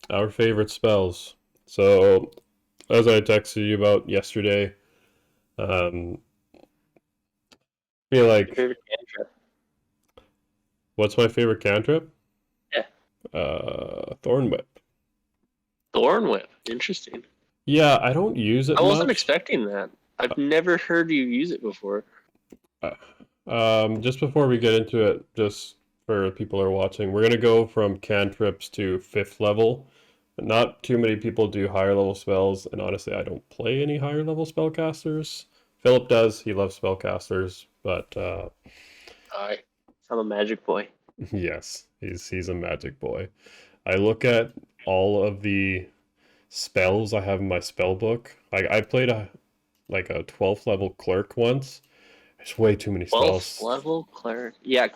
Our favorite spells. So, as I texted you about yesterday, I feel Your like favorite cantrip? what's my favorite cantrip? Yeah. Thorn Whip. Thorn Whip. Interesting. Yeah, I don't use it I wasn't much. expecting that. I've never heard you use it before. Uh, just before we get into it, just for people who are watching, we're gonna go from cantrips to fifth level. Not too many people do higher level spells, and honestly, I don't play any higher level spellcasters. Philip does; he loves spellcasters, but I, I'm a magic boy. yes, he's a magic boy. I look at all of the spells I have in my spell book. Like I played a 12th level clerk once. There's way too many 12th spells. level cleric. Yeah,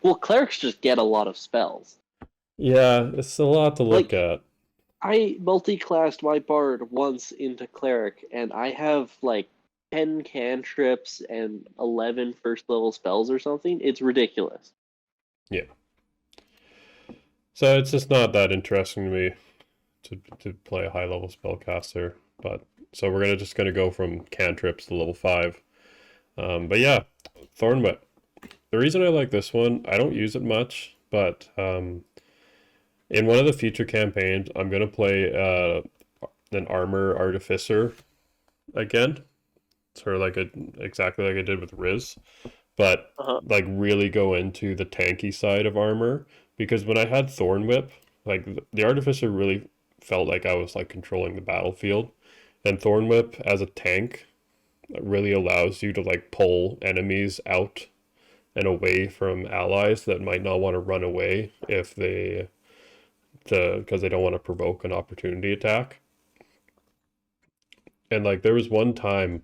well, clerics just get a lot of spells. Yeah, it's a lot to look Like, at. I multi-classed my bard once into cleric, and I have like 10 cantrips and 11 first level spells or something. It's ridiculous. Yeah. So it's just not that interesting to me to play a high level spellcaster. But so we're gonna go from cantrips to level five. But yeah, Thorn Whip. The reason I like this one, I don't use it much, but in one of the future campaigns, I'm gonna play an armor artificer again. Sort of like exactly like I did with Riz, but Uh-huh. like really go into the tanky side of armor because when I had Thorn Whip, like the artificer really felt like I was like controlling the battlefield, and Thorn Whip as a tank really allows you to like pull enemies out and away from allies that might not want to run away if they because they don't want to provoke an opportunity attack. And like there was one time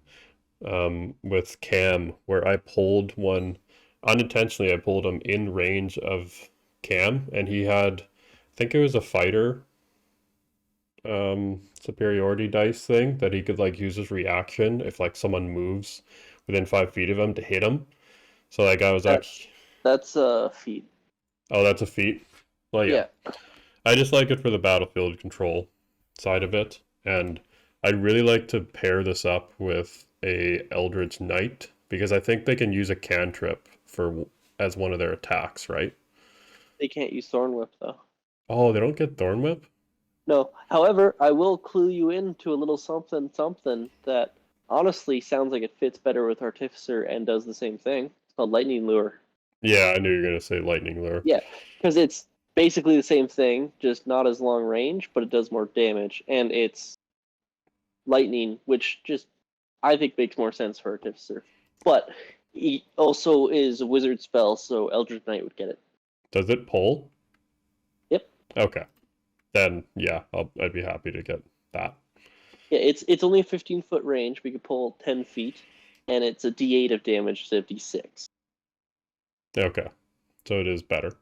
with Cam where I pulled one unintentionally. I pulled him in range of Cam, and he had, I think it was a fighter superiority dice thing that he could like use his reaction if like someone moves within 5 feet of him to hit him. So like I was That actually, that's a feat. oh, that's a feat. Well, yeah, Yeah. I just like it for the battlefield control side of it, and I'd really like to pair this up with a Eldritch Knight because I think they can use a cantrip for as one of their attacks, right? They can't use Thorn Whip though. Oh, they don't get Thorn Whip? No. However, I will clue you into a little something something that honestly sounds like it fits better with Artificer and does the same thing. It's called Lightning Lure. Yeah, I knew you were gonna say Lightning Lure. Yeah, because it's basically the same thing, just not as long range, but it does more damage, and it's lightning, which just I think makes more sense for Artificer. But he also is a wizard spell, so Eldritch Knight would get it. Does it pull? Yep. Okay, then yeah, I'd be happy to get that. Yeah, it's only a 15-foot range. We could pull 10 feet, and it's a D8 of damage instead of D6. Okay, so it is better.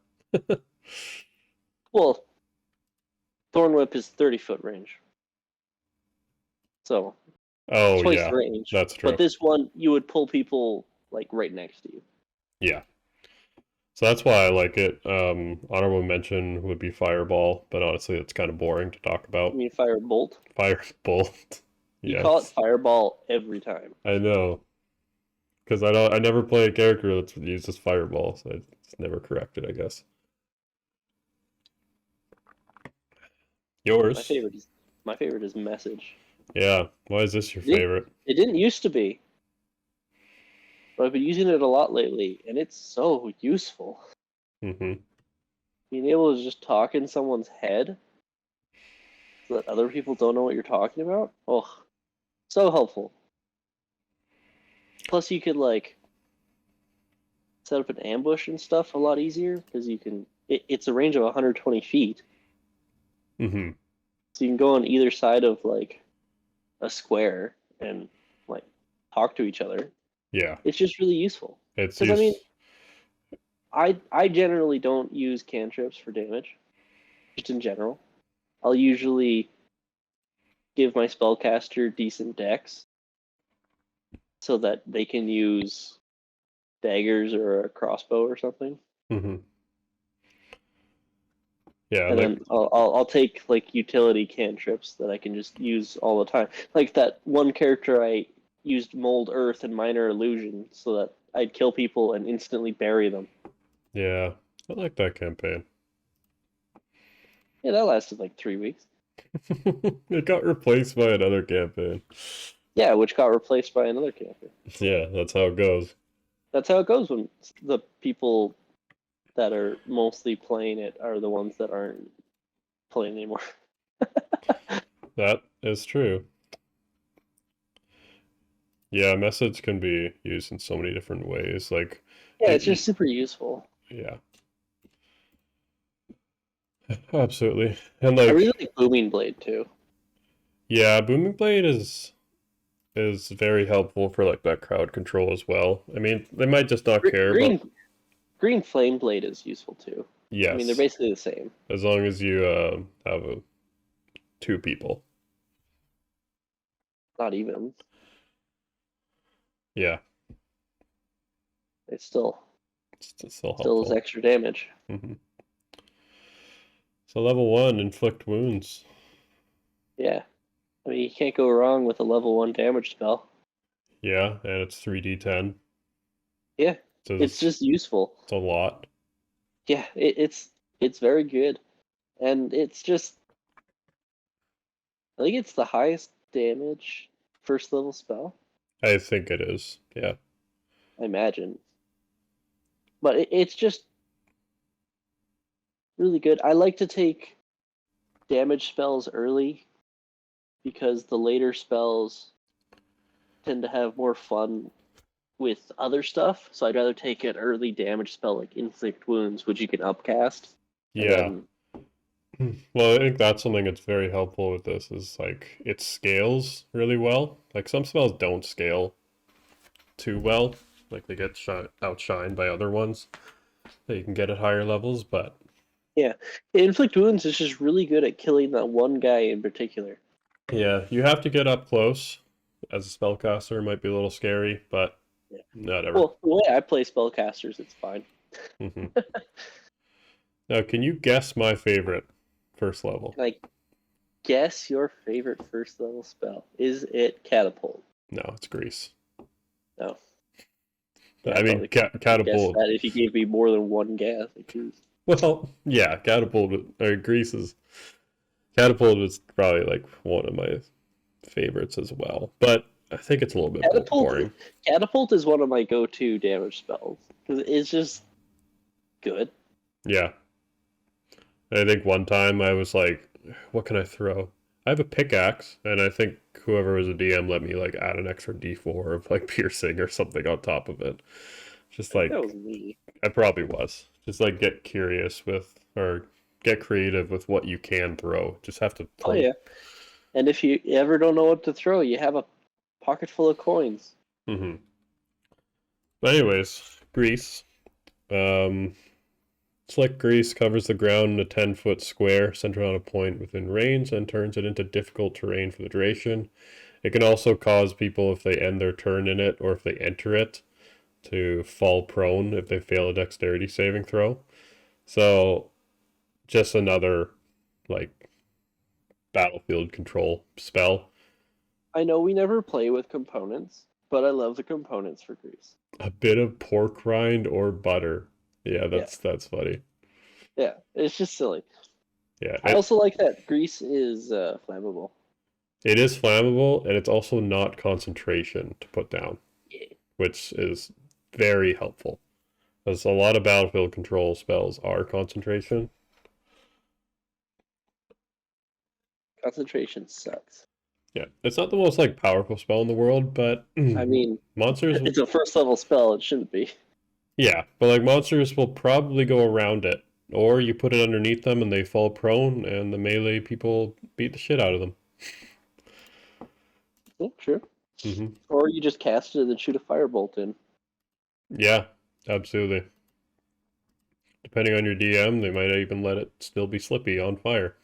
Well, Thorn Whip is 30-foot range, so Oh twice the yeah, range. that's But true. this one, you would pull people like right next to you. Yeah. So that's why I like it. Honorable mention would be Fireball, but honestly, it's kind of boring to talk I about. mean, fire bolt. Firebolt. You call it Yes, fireball every time. I know. Because I never play a character that uses Fireball, so it's never corrected, I guess. My Yours? favorite is my favorite is message. Yeah. Why is this your It favorite? it didn't used to be, but I've been using it a lot lately, and it's so useful. Mm-hmm. Being able to just talk in someone's head so that other people don't know what you're talking about. Oh, so helpful. Plus, you could like set up an ambush and stuff a lot easier because you can. It's a range of 120 feet, Mm-hmm. so you can go on either side of like a square and like talk to each other. Yeah. It's just really useful. It's Because I mean, use. I generally don't use cantrips for damage, just in general. I'll usually give my spellcaster decent dex so that they can use daggers or a crossbow or something. Mm-hmm. Yeah, And like then I'll take like utility cantrips that I can just use all the time. Like that one character I used Mold Earth and Minor Illusion so that I'd kill people and instantly bury them. yeah, I like that campaign. Yeah, that lasted like 3 weeks. It got replaced by another campaign. Yeah, which got replaced by another character. Yeah, that's how it goes. That's how it goes when the people that are mostly playing it are the ones that aren't playing anymore. That is true. Yeah, methods can be used in so many different ways. Like, Yeah, it's y just super useful. yeah, absolutely. And I like, really like Booming Blade too. yeah, Booming Blade is very helpful for like that crowd control as well. I mean, they might just not care, but Green Flame Blade is useful too. I mean, they're yes, basically the same. as long as you have two people. Not even. Yeah, It's still it's still still is helpful. extra damage. Hmm. So level 1, inflict wounds. Yeah. I mean, you can't go wrong with a level 1 damage spell. Yeah, and it's 3d10, Yeah. so It's just useful. it's a lot. Yeah, it's very good. And it's just I think it's the highest damage first level spell, I think it is. Yeah. I imagine. But it's just really good. I like to take damage spells early because the later spells tend to have more fun with other stuff. So I'd rather take an early damage spell like Inflict Wounds, which you can upcast, and Yeah. then Well, I think that's something that's very helpful with this is like it scales really well. Like some spells don't scale too well. Like they get outshined by other ones that you can get at higher levels, but yeah, Inflict Wounds is just really good at killing that one guy in particular. yeah, you have to get up close as a spellcaster. It might be a little scary, but Yeah. whatever. Well, the way I play spellcasters, it's fine. Hmm. Now, can you guess my favorite first level? Can I guess your favorite first level spell? Is it Catapult? No, it's Grease. No. Yeah, I I mean, probably could guess Catapult. that if you gave me more than one guess. Like, geez. Well, yeah, Catapult or Grease is Catapult is probably like one of my favorites as well, but I think it's a little bit Catapult, boring. Catapult is one of my go-to damage spells because it's just good. Yeah, I think one time I was like, what can I throw? I have a pickaxe, and I think whoever was a DM let me like add an extra D4 of like piercing or something on top of it. Just I think that was like me. I probably was. Just like get curious with or get creative with what you can throw. Just have to Oh throw. yeah. And if you ever don't know what to throw, you have a pocket full of coins. Hmm. But anyways, Grease. Um, Slick grease covers the ground in a 10-foot square centered on a point within range and turns it into difficult terrain for the duration. It can also cause people, if they end their turn in it or if they enter it, to fall prone if they fail a dexterity saving throw. So, just another, like, battlefield control spell. I know we never play with components, but I love the components for Grease. A bit of pork rind or butter. Yeah, Yeah, that's funny. yeah. It's just silly. Yeah, I also like that Grease is flammable. it is flammable and it's also not concentration to put down, Yeah. which is very helpful. Because a lot of battlefield control spells are concentration. Concentration sucks. Yeah, it's not the most like powerful spell in the world, but I mean, monsters, it's a first level spell. It shouldn't be. yeah, but like monsters will probably go around it, or you put it underneath them and they fall prone, and the melee people beat the shit out of them. Yeah, sure. Hmm. Or you just cast it and then shoot a firebolt in. Yeah, absolutely. Depending on your DM, they might even let it still be slippy on fire.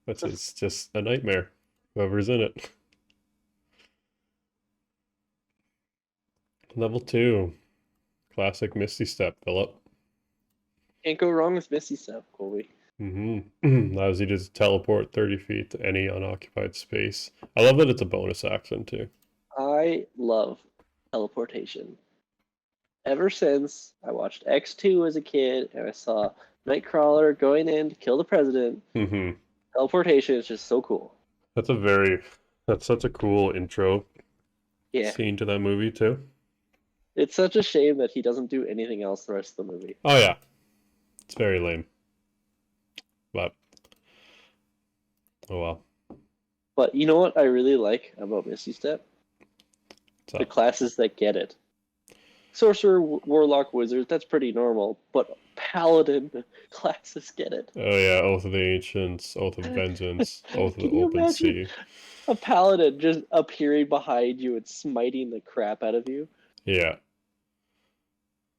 Which is just a nightmare. Whoever's in it. Level 2. Classic Misty Step, Philip. Can't go wrong with Misty Step, Colby. Allows you to just teleport 30 feet to any unoccupied space. I love that it's a bonus action too. I love teleportation. Ever since I watched X2 as a kid and I saw Nightcrawler going in to kill the president, hmm teleportation is just so cool. That's a very, that's such a cool intro Yeah. scene to that movie too. It's such a shame that he doesn't do anything else the rest of the movie. Oh yeah, it's very lame, but oh well. But you know what I really like about Misty Step? What's The up? classes that get it. Sorcerer, Warlock, Wizard, that's pretty normal. But Paladin classes get it. Oh yeah, Oath of the Ancients, Oath of Vengeance, Oath of the Can you Open imagine Sea. a Paladin just appearing behind you and smiting the crap out of you? Yeah,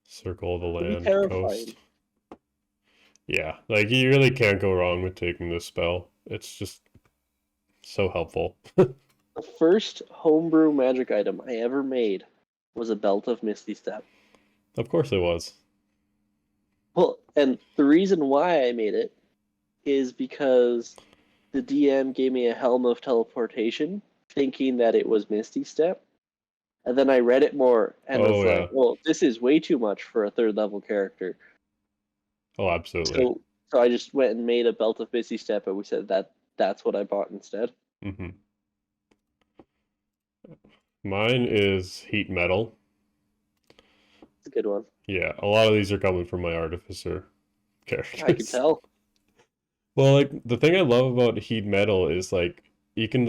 Circle of the It'd be Land, terrifying. Coast. Yeah, like you really can't go wrong with taking this spell. It's just so helpful. The first homebrew magic item I ever made was a Belt of Misty Step. Of course it was. Well, and the reason why I made it is because the DM gave me a Helm of Teleportation, thinking that it was Misty Step. And then I read it more and was Oh yeah. like, well, this is way too much for a third level character. Oh, absolutely. So I just went and made a Belt of Misty Step, and we said that's what I bought instead. hmm Mine is Heat Metal. It's a good one. Yeah, a lot of these are coming from my Artificer I can characters. tell. Well, like the thing I love about Heat Metal is like you can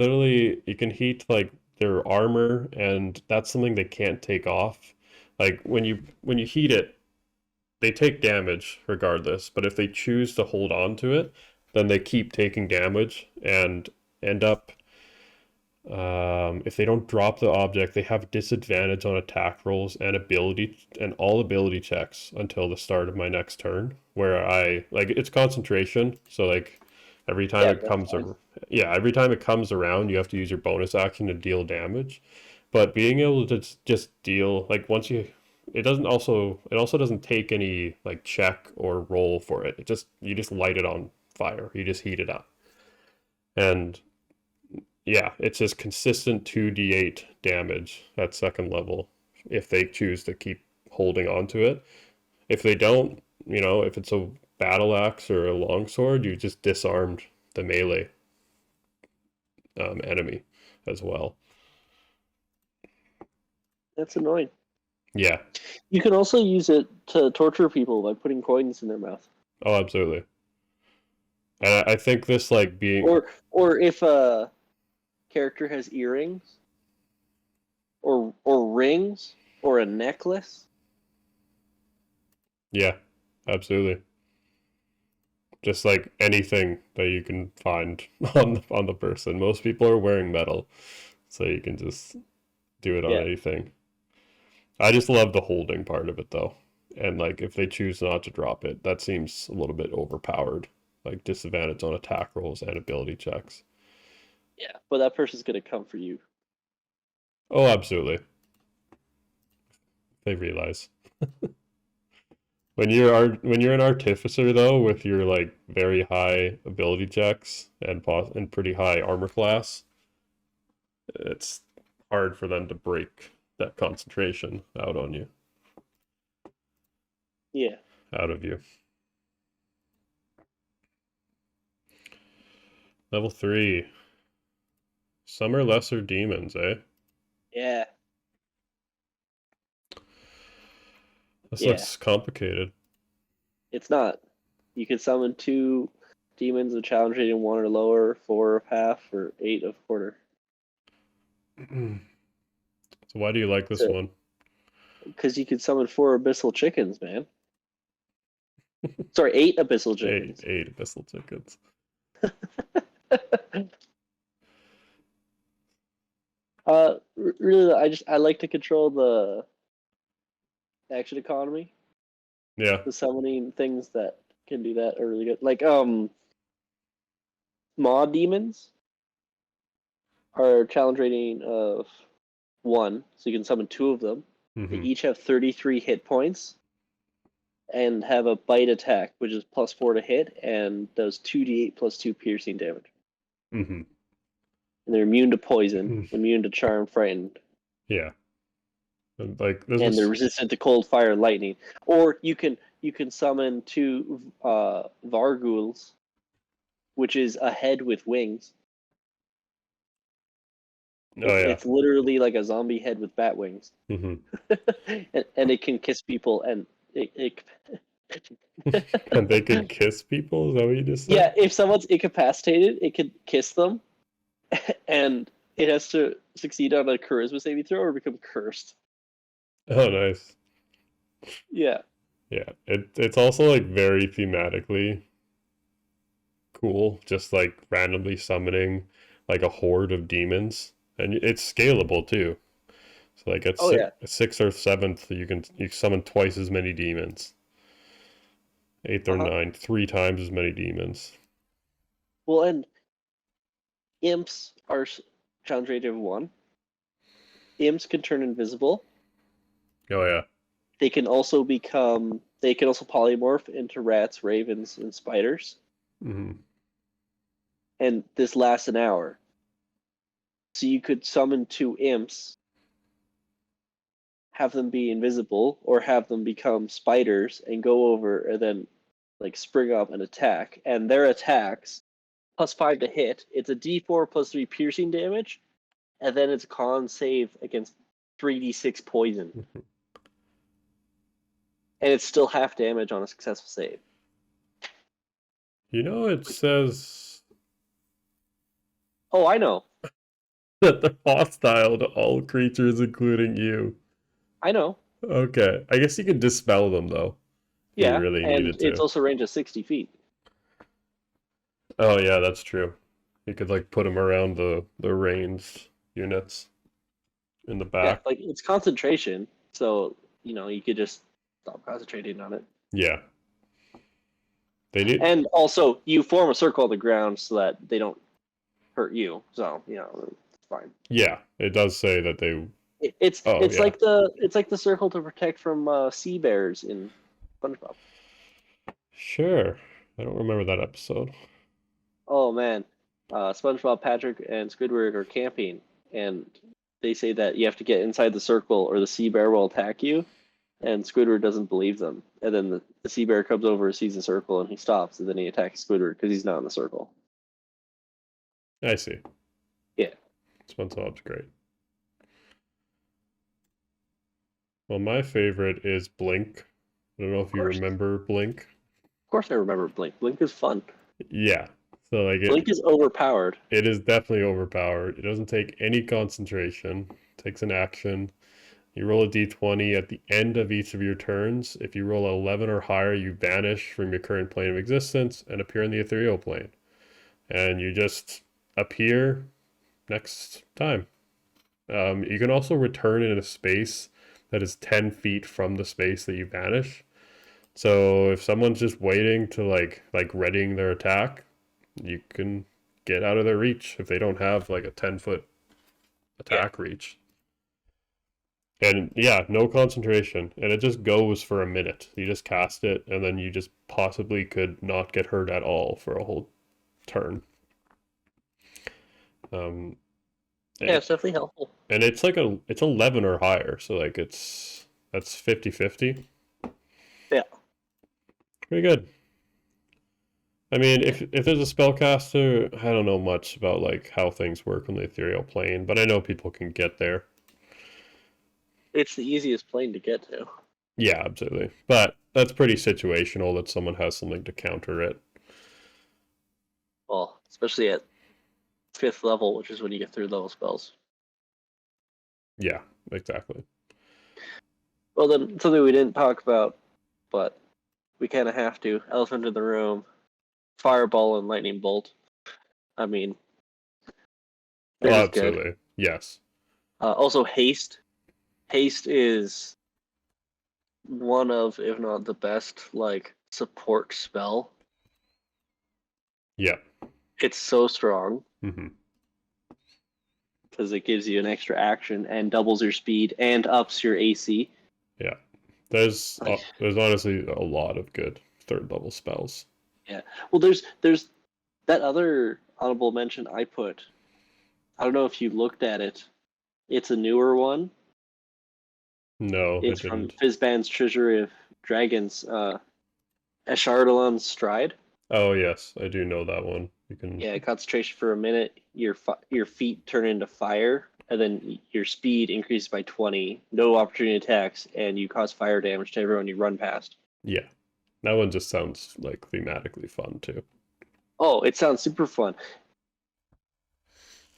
heat like their armor, and that's something they can't take off. Like when you heat it, they take damage regardless, but if they choose to hold on to it, then they keep taking damage and end up if they don't drop the object, they have disadvantage on attack rolls and ability and all ability checks until the start of my next turn. Where I like it's concentration, so like every time Yeah, it that's comes, fine. yeah, every time it comes around, you have to use your bonus action to deal damage. But being able to just deal like once you, it also doesn't take any like check or roll for it. It just you just light it on fire. You just heat it up, and yeah, it's just consistent 2d8 damage at second level if they choose to keep holding on to it. If they don't, if it's a battle axe or a longsword, you just disarmed the melee enemy as well. That's annoying. Yeah. You can also use it to torture people by putting coins in their mouth. Oh, absolutely. And I think this like being Or if a character has earrings or rings or a necklace. yeah, absolutely. Just like anything that you can find on the person. Most people are wearing metal, so you can just do it on Yeah. anything. I just love the holding part of it though. And like if they choose not to drop it, that seems a little bit overpowered. Like disadvantage on attack rolls and ability checks. Yeah. But that person's gonna come for you. Oh, absolutely. They realize. When you're an artificer though, with your like very high ability checks and pretty high armor class, it's hard for them to break that concentration Yeah. out of you. Level 3. Some are lesser demons, eh? Yeah. This Yeah. looks complicated. It's not. You can summon 2 demons of challenge rating 1 or lower, 4 of half, or 8 of quarter. So why do you like this So, one? because you could summon 4 abyssal chickens, man. Sorry, 8 abyssal chickens. Eight abyssal tickets. Really, I like to control the action economy. Yeah. The summoning things that can do that are really good. Like maw demons are challenge rating of 1, so you can summon 2 of them. They hmm each have 33 hit points, and have a bite attack, which is +4 to hit and does 2d8 +2 piercing damage. Mm-hmm. And they're immune to poison, immune to charm, frightened, Yeah. And, like this and they're is resistant to cold, fire, and lightning. Or you can summon 2 Varghouls, which is a head with wings. oh yeah. It's literally like a zombie head with bat wings. Mm-hmm. And it can kiss people, and it And they could kiss people? Is that what you just said? yeah, if someone's incapacitated, it could kiss them, and it has to succeed on a charisma saving throw or become cursed. Oh, nice. Yeah. Yeah. It's also like very thematically cool, just like randomly summoning like a horde of demons. And it's scalable too. So like at Oh yeah. 6th or 7th, you summon twice as many demons. 8th or 9th, 3 times as many demons. Well, and imps are challenge rate of 1. Imps can turn invisible. Oh yeah. They can also polymorph into rats, ravens, and spiders. Mm-hmm. And this lasts an hour. So you could summon 2 imps, have them be invisible, or have them become spiders and go over and then like spring up and attack. And their attacks +5 to hit. It's a D4 +3 piercing damage, and then it's con save against 3d6 poison. Mm-hmm. And it's still half damage on a successful save. You know, it says Oh, I know. that they're hostile to all creatures, including you. I know. Okay. I guess you could dispel them though. If you Yeah, really and needed it's to. also range of 60 feet. Oh yeah, that's true. You could like put them around the ranged units in the Yeah, back. like it's concentration, so you could just stop concentrating on it. Yeah. They did. And also, you form a circle on the ground so that they don't hurt you. So it's fine. Yeah, it does say that they. It's Oh it's yeah. like the circle to protect from sea bears in SpongeBob. Sure. I don't remember that episode. Oh man, SpongeBob, Patrick, and Squidward are camping, and they say that you have to get inside the circle or the sea bear will attack you. And Squidward doesn't believe them. And then the sea bear comes over, sees the circle, and he stops, and then he attacks Squidward because he's not in the circle. I see. Yeah. SpongeBob's great. Well, my favorite is Blink. I don't know if you remember Blink. Of course I remember Blink. Blink is fun. Yeah. So like Blink is overpowered. it is definitely overpowered. It doesn't take any concentration. It takes an action. You roll a d20 at the end of each of your turns. If you roll 11 or higher, you vanish from your current plane of existence and appear in the ethereal plane. And you just appear next time. You can also return in a space that is 10 feet from the space that you vanish. So if someone's just waiting to like readying their attack, you can get out of their reach if they don't have like a 10-foot attack reach. And yeah, no concentration. And it just goes for a minute. You just cast it, and then you just possibly could not get hurt at all for a whole turn. Yeah, it's definitely helpful. And it's like it's 11 or higher, so like that's 50-50. Yeah. Pretty good. I mean, if there's a spellcaster, I don't know much about like how things work on the ethereal plane, but I know people can get there. It's the easiest plane to get to. Yeah, absolutely. But that's pretty situational that someone has something to counter it. Well, especially at 5th level, which is when you get through level spells. Yeah, exactly. Well, then something we didn't talk about, but we kind of have to. Elephant in the room. Fireball and lightning bolt. I mean, Oh, that is absolutely. good. Yes. Also, haste. Haste is one of, if not the best, like support spell. Yeah. It's so strong Mm-hmm. because it gives you an extra action and doubles your speed and ups your AC. Yeah. Like, there's honestly a lot of good third level spells. yeah. Well, there's that other honorable mention I put. I don't know if you looked at it. It's a newer one. No, I It's from didn't. Fizban's Treasury of Dragons, Ashardalon's Stride. Oh yes, I do know that one. You can. Yeah, concentration for a minute. Your feet turn into fire, and then your speed increases by 20. No opportunity attacks, and you cause fire damage to everyone you run past. Yeah, that one just sounds like thematically fun too. Oh, it sounds super fun.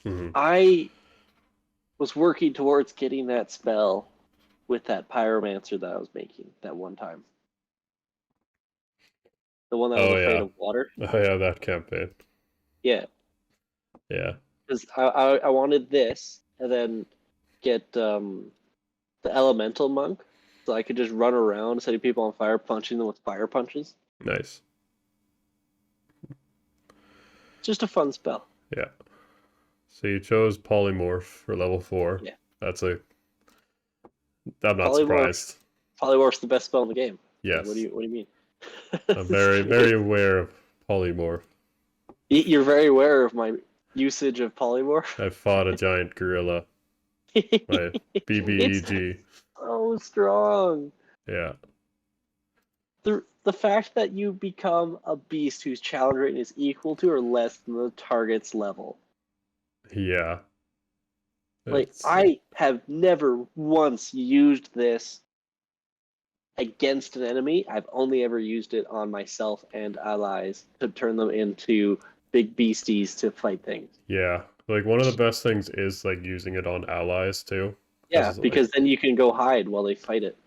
Hmm. I was working towards getting that spell with that pyromancer that I was making that one time. The one that was Oh afraid yeah, of water. oh yeah, that campaign. Yeah, Yeah, because I wanted this and then get the elemental monk, so I could just run around setting people on fire, punching them with fire punches. nice. It's just a fun spell. Yeah. So you chose Polymorph for level 4. Yeah, That's a. I'm not polymorph. surprised. Polymorph's the best spell in the game. Like, Yes, what do you mean? I'm very very aware of Polymorph. You're very aware of my usage of polymorph. I fought a giant gorilla. My It's BBEG. so strong. Yeah, The fact that you become a beast whose challenge rating is equal to or less than the target's level. yeah. Like, It's I have never once used this against an enemy. I've only ever used it on myself and allies to turn them into big beasties to fight things. yeah. Like one of the best things is like using it on allies too, Yeah, because like because then you can go hide while they fight it.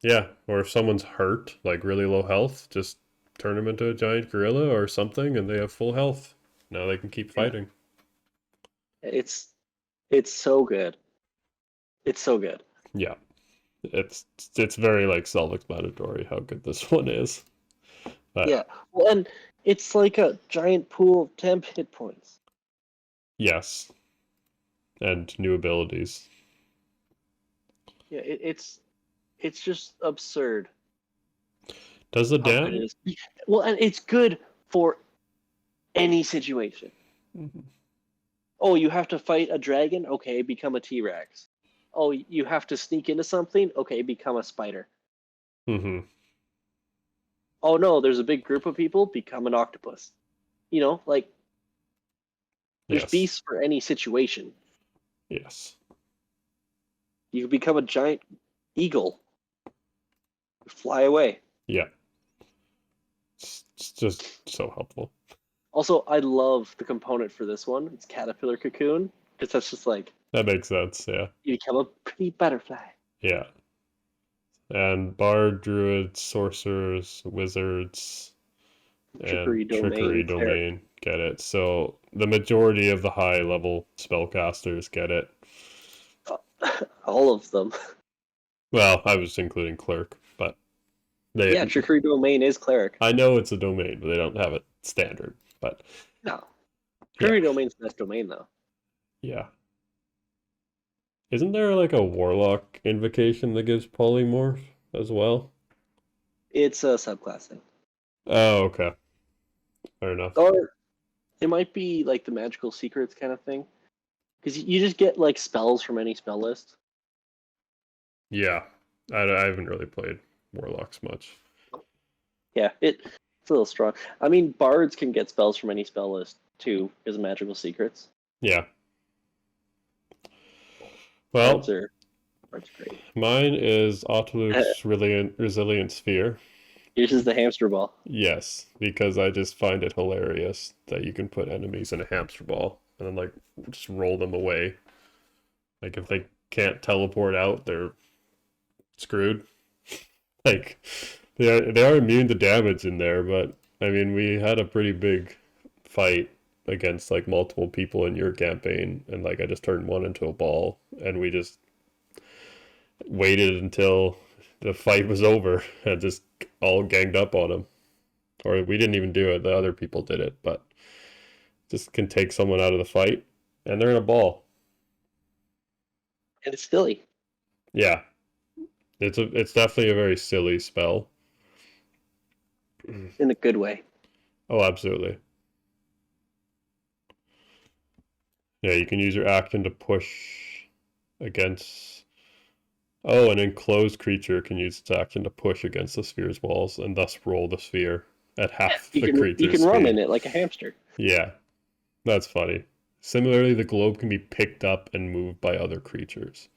yeah, or if someone's hurt, like really low health, just turn them into a giant gorilla or something, and they have full health. Now they can keep Yeah. fighting. It's it's so good. It's so good. Yeah, it's very like self-explanatory how good this one is. But Yeah. Well, and it's like a giant pool of temp hit points. yes, and new abilities. Yeah, it's just absurd Does the how good dam? it is. Well, and it's good for any situation. Oh, you have to fight a dragon? Okay, become a T-Rex. Oh, you have to sneak into something? Okay, become a spider. Mm-hmm. Oh no, there's a big group of people, become an octopus. Like there's Yes. beasts for any situation. Yes. You can become a giant eagle, fly away. Yeah. It's just so helpful. Also, I love the component for this one. It's caterpillar cocoon, because that's just like That makes sense. Yeah. you become a pretty butterfly. Yeah. And bard, druids, sorcerers, wizards, and Trickery trickery domain, cleric. domain get it. So the majority of the high level spellcasters get it. All of them. Well, I was including clerk, but they Yeah, trickery domain is cleric. I know it's a domain, but they don't have it standard. But No, yeah, trickery domain's the best domain though. yeah. Isn't there like a warlock invocation that gives polymorph as well? It's a subclass thing, Oh, okay. Fair enough. or it might be like the magical secrets kind of thing, because you just get like spells from any spell list. Yeah. I haven't really played warlocks much. Yeah, it's a little strong. I mean, bards can get spells from any spell list too, as magical secrets. Yeah. Bards Well, are bards are great. mine is Autoluke's Resilient Sphere. Yours is the hamster ball. Yes, because I just find it hilarious that you can put enemies in a hamster ball and then like just roll them away. Like if they can't teleport out, they're screwed. Like they are immune to damage in there, but I mean we had a pretty big fight against like multiple people in your campaign, and like I just turned one into a ball, and we just waited until the fight was over and just all ganged up on him. Or we didn't even do it; the other people did it, but just can take someone out of the fight, and they're in a ball. And it's silly. Yeah, It's definitely a very silly spell. in a good way. Oh, absolutely. Yeah, you can use your action to push against. Oh, an enclosed creature can use its action to push against the sphere's walls and thus roll the sphere at half the You creature's can run in speed. it like a hamster. Yeah, that's funny. Similarly, the globe can be picked up and moved by other creatures.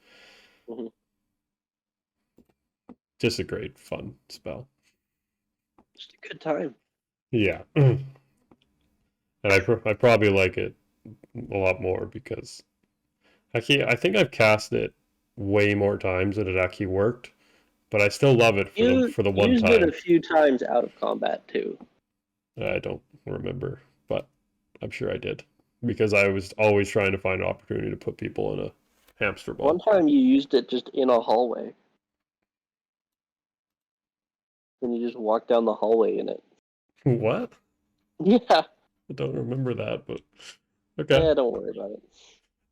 Hmm. Just a great, fun spell. Just a good time. Yeah. And I probably like it a lot more because actually I think I've cast it way more times than it actually worked, but I still love it You for the one used it a time. few times out of combat too. I don't remember, but I'm sure I did because I was always trying to find an opportunity to put people in a hamster One ball. time you used it just in a hallway. And you just walk down the hallway in it. What? Yeah. I don't remember that, but okay. Yeah, don't worry about it.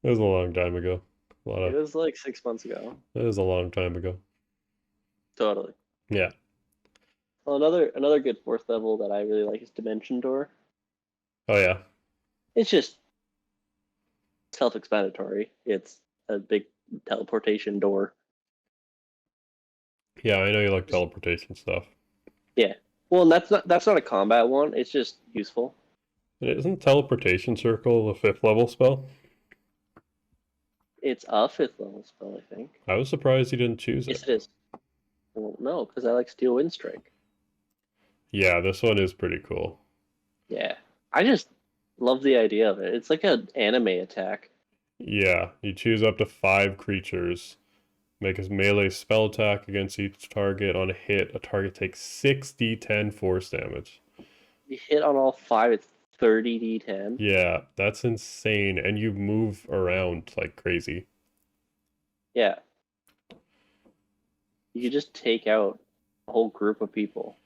It was a long time ago. A lot It of was like 6 months ago. It was a long time ago. Totally. Yeah. Well, another good fourth level that I really like is Dimension Door. Oh yeah. It's just self-explanatory. It's a big teleportation door. Yeah, I know you like Just, teleportation stuff. yeah. Well, and that's not a combat one. It's just useful. Isn't teleportation circle a fifth level spell? It's a fifth level spell, I think. I was surprised you didn't choose Yes, it. it is. Well, no, because I like Steel Wind Strike. Yeah, this one is pretty cool. Yeah. I just love the idea of it. It's like an anime attack. Yeah, you choose up to 5 creatures. Make a melee spell attack against each target. On a hit, a target takes 6d10 force damage. You hit on all five, it's 30d10. Yeah, that's insane. And you move around like crazy. Yeah. You could just take out a whole group of people.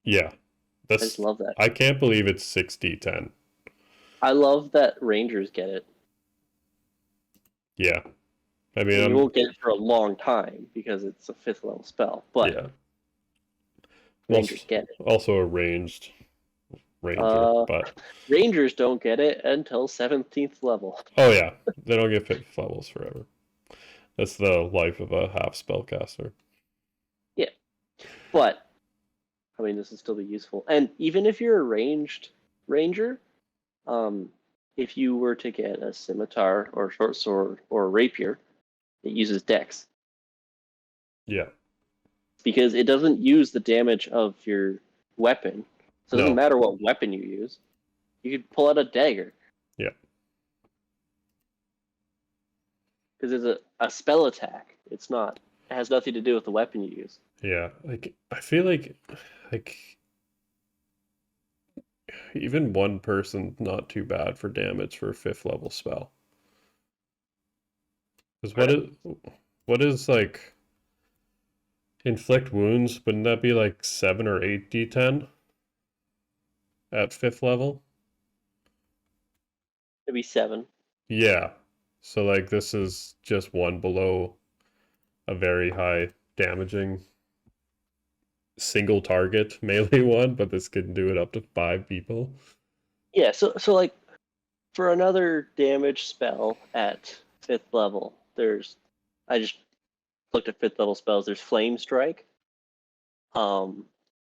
Yeah, I just that's. love that. I can't believe it's 6d10. I love that Rangers get it. Yeah, I And you mean, won't get it for a long time because it's a fifth level spell, but yeah. Rangers get it. Also a ranged ranger, Uh, but Rangers don't get it until 17th level. oh yeah, they don't get fifth levels forever. That's the life of a half spellcaster. Yeah, but I mean, this would still be useful. And even if you're a ranged ranger, um, if you were to get a scimitar or short sword or a rapier, it uses dex Yeah. because it doesn't use the damage of your weapon. So it doesn't No. matter what weapon you use. You could pull out a dagger Yeah. because it's a spell attack. It's not. It has nothing to do with the weapon you use. Yeah. Like I feel like even one person not too bad for damage for a fifth level spell. Because what is like inflict wounds? Wouldn't that be like 7 or 8 d10 at fifth level? Maybe 7. Yeah. So like this is just one below a very high damaging single target melee one, but this can do it up to 5 people. Yeah. So like for another damage spell at 5th level, I just looked at 5th level spells. There's Flame Strike. The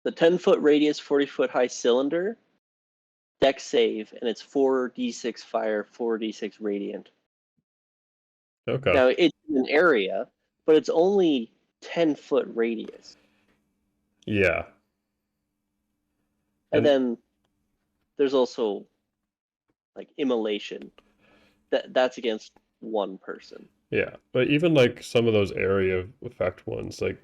10-foot radius, 40-foot high cylinder, dex save, and it's 4d6 fire, 4d6 radiant. Okay. Now it's an area, but it's only 10-foot radius. Yeah. And And then there's also like immolation. That's against one person. yeah, but even like some of those area effect ones, like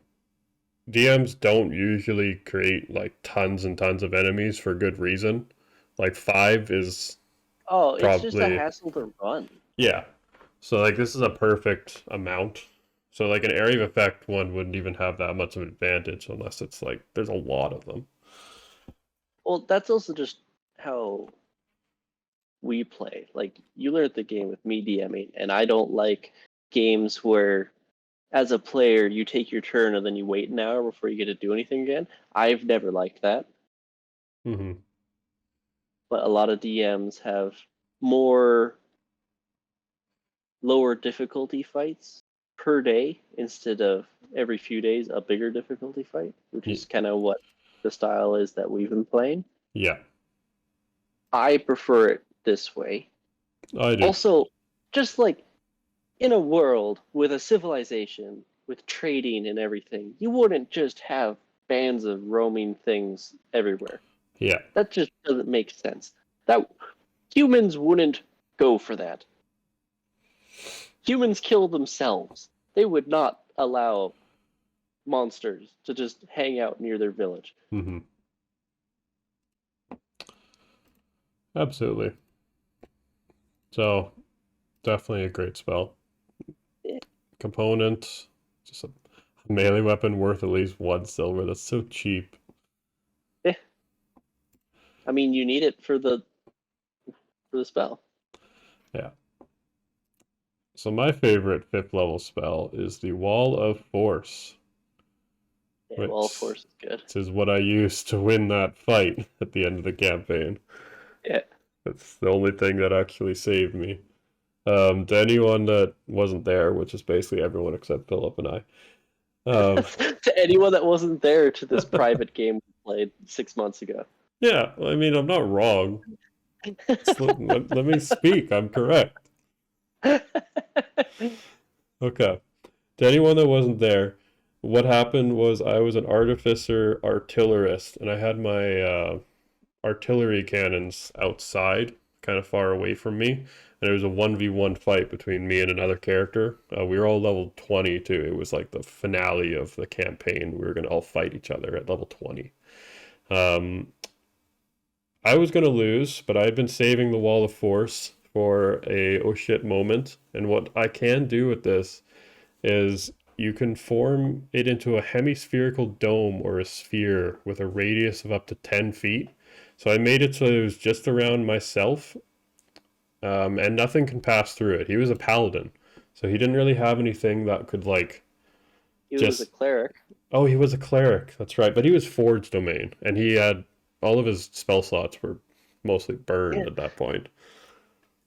DMs don't usually create like tons and tons of enemies for good reason. Like 5 is Oh, it's just a probably hassle to run. yeah. So like this is a perfect amount. So like an area of effect one wouldn't even have that much of an advantage unless it's like there's a lot of them. Well, that's also just how we play. Like you learned the game with me DMing, and I don't like games where as a player, you take your turn and then you wait an hour before you get to do anything again. I've never liked that, Mm-hmm. but a lot of DMs have more lower difficulty fights per day instead of every few days a bigger difficulty fight, which is kind of what the style is that we've been playing. Yeah, I prefer it this way. I do. Also, just like in a world with a civilization, with trading and everything, you wouldn't just have bands of roaming things everywhere. Yeah. That just doesn't make sense. That humans wouldn't go for that. Humans kill themselves. They would not allow monsters to just hang out near their village. Mm-hmm. Absolutely. So definitely a great spell. Yeah. Component, just a melee weapon worth at least 1 silver. That's so cheap. Yeah. I mean, you need it for the spell. Yeah. So my favorite 5th level spell is the Wall of Force, Yeah, well, which force is good. is what I used to win that fight at the end of the campaign. Yeah. That's the only thing that actually saved me. To anyone that wasn't there, which is basically everyone except Philip and I. To anyone that wasn't there to this private game we played 6 months ago. Yeah, I mean, I'm not wrong. Let me speak. I'm correct. Okay. To anyone that wasn't there, what happened was I was an artificer artillerist, and I had my artillery cannons outside, kind of far away from me. And it was a 1v1 fight between me and another character. We were all level 20 too. It was like the finale of the campaign. We were going to all fight each other at level 20. Um, I was going to lose, but I had been saving the Wall of Force for a oh shit moment. And what I can do with this is you can form it into a hemispherical dome or a sphere with a radius of up to 10 feet. So I made it so it was just around myself, and nothing can pass through it. He was a paladin, so he didn't really have anything that could like He was a just. cleric. Oh, he was a cleric. That's right, but he was Forge domain, and he had all of his spell slots were mostly burned Yeah, at that point.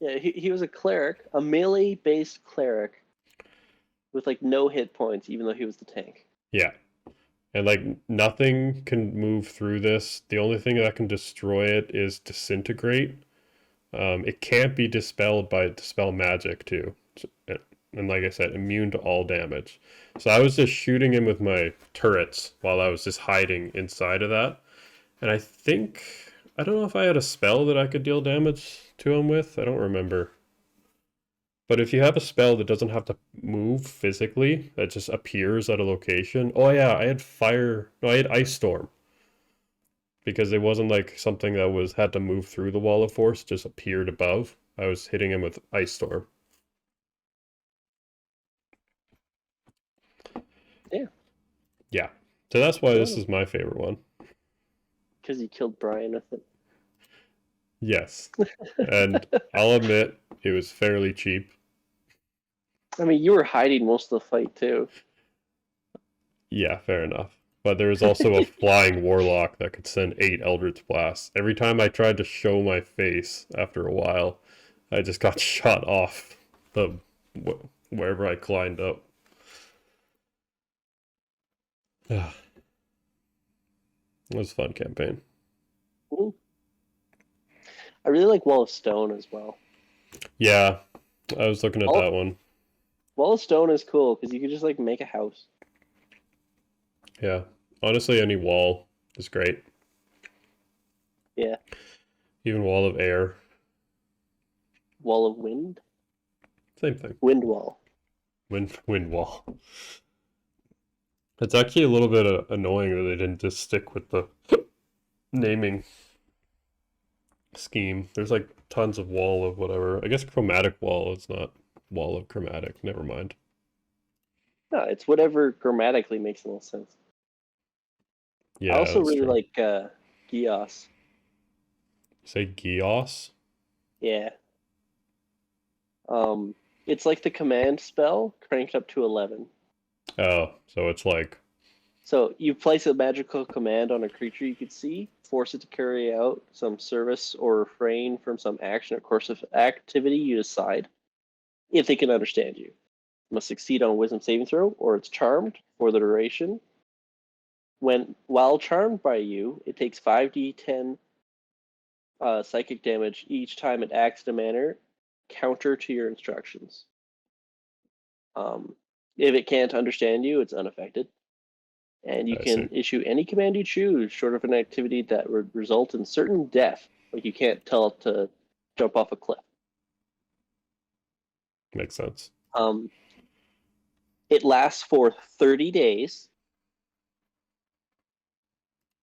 yeah, he was a cleric, a melee-based cleric with like no hit points, even though he was the tank. Yeah, and like nothing can move through this. The only thing that can destroy it is disintegrate. It can't be dispelled by dispel magic too. And like I said, immune to all damage. So I was just shooting him with my turrets while I was just hiding inside of that. And I don't know if I had a spell that I could deal damage to him with. I don't remember. But if you have a spell that doesn't have to move physically, that just appears at a location. Oh yeah, I had fire. No, I had ice storm. Because it wasn't like something that was had to move through the wall of force, just appeared above. I was hitting him with ice storm. Yeah. Yeah. So that's why this is my favorite one. Because you killed Brian with it. Yes. And I'll admit it was fairly cheap. I mean, you were hiding most of the fight too. Yeah, fair enough. But there was also a flying warlock that could send 8 Eldritch Blasts. Every time I tried to show my face after a while, I just got shot off the wherever I climbed up. It was a fun campaign. Ooh. I really like Wall of Stone as well. Yeah, I was looking at that one. Wall of Stone is cool because you can just like make a house. Yeah, honestly, any wall is great. Yeah. Even wall of air, Wall of Wind. same thing. Wind wall. Wind wall. It's actually a little bit annoying that they didn't just stick with the naming scheme. There's like tons of wall of whatever. I guess chromatic wall is not wall of chromatic. Never mind. No, it's whatever grammatically makes the most sense. Yeah, I also that's really true. like Gios. Say Gios? Yeah. It's like the command spell cranked up to 11. Oh, so it's like, So you place a magical command on a creature you could see, force it to carry out some service or refrain from some action or course of activity you decide, if they can understand you. It must succeed on a wisdom saving throw, or it's charmed for the duration. While charmed by you, it takes 5d10 psychic damage each time it acts in a manner counter to your instructions. If it can't understand you, it's unaffected. And you I see. can issue any command you choose, short of an activity that would result in certain death. Like you can't tell it to jump off a cliff. Makes sense. Um, it lasts for 30 days.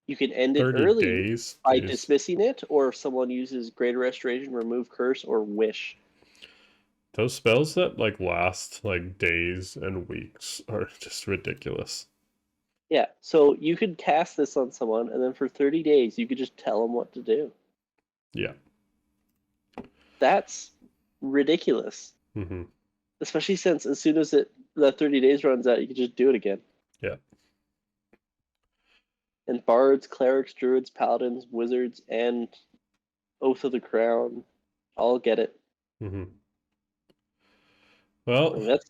You can end it 30 early days? by Jeez. dismissing it, or if someone uses Greater Restoration, Remove Curse, or Wish. Those spells that like last like days and weeks are just ridiculous. Yeah, so you could cast this on someone, and then for 30 days, you could just tell them what to do. Yeah. That's ridiculous. Mm-hmm. Especially since as soon as that 30 days runs out, you can just do it again. Yeah. And bards, clerics, druids, paladins, wizards, and Oath of the Crown all get it. Mm-hmm. I Well, mean, that's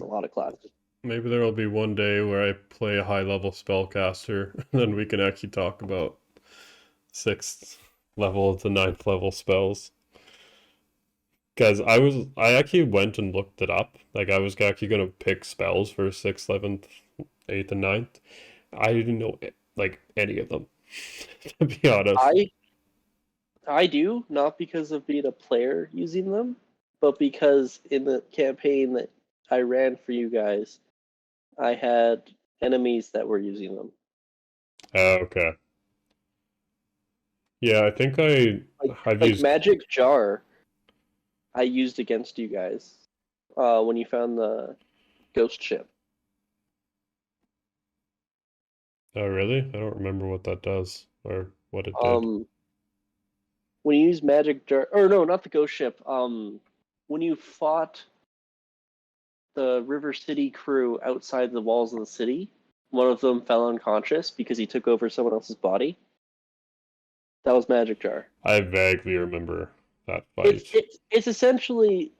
a lot of classes. maybe there will be one day where I play a high level spellcaster, and then we can actually talk about 6th level to 9th level spells. Because I actually went and looked it up. Like I was actually gonna pick spells for 6th, 11th, 8th, and 9th. I didn't know like any of them, to be honest. I do, not because of being a player using them, but because in the campaign that I ran for you guys, I had enemies that were using them. Okay. Yeah, I think I've Like used. Magic Jar, I used against you guys when you found the ghost ship. Oh, really? I don't remember what that does or what it did. Um, when you use Magic Jar, or no, not the ghost ship. When you fought the River City crew outside the walls of the city, one of them fell unconscious because he took over someone else's body. That was Magic Jar. I vaguely remember that It's fight. it's it's essentially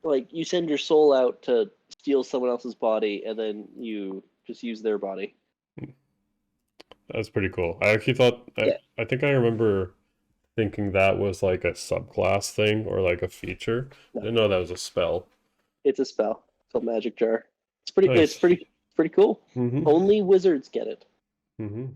like you send your soul out to steal someone else's body, and then you just use their body. That's pretty cool. I actually thought Yeah, I think I remember thinking that was like a subclass thing or like a feature. I no, didn't know that was a spell. it's a spell. It's called Magic Jar. It's pretty. It's Nice. pretty. Pretty cool. Mm-hmm. Only wizards get it. Mm-hmm.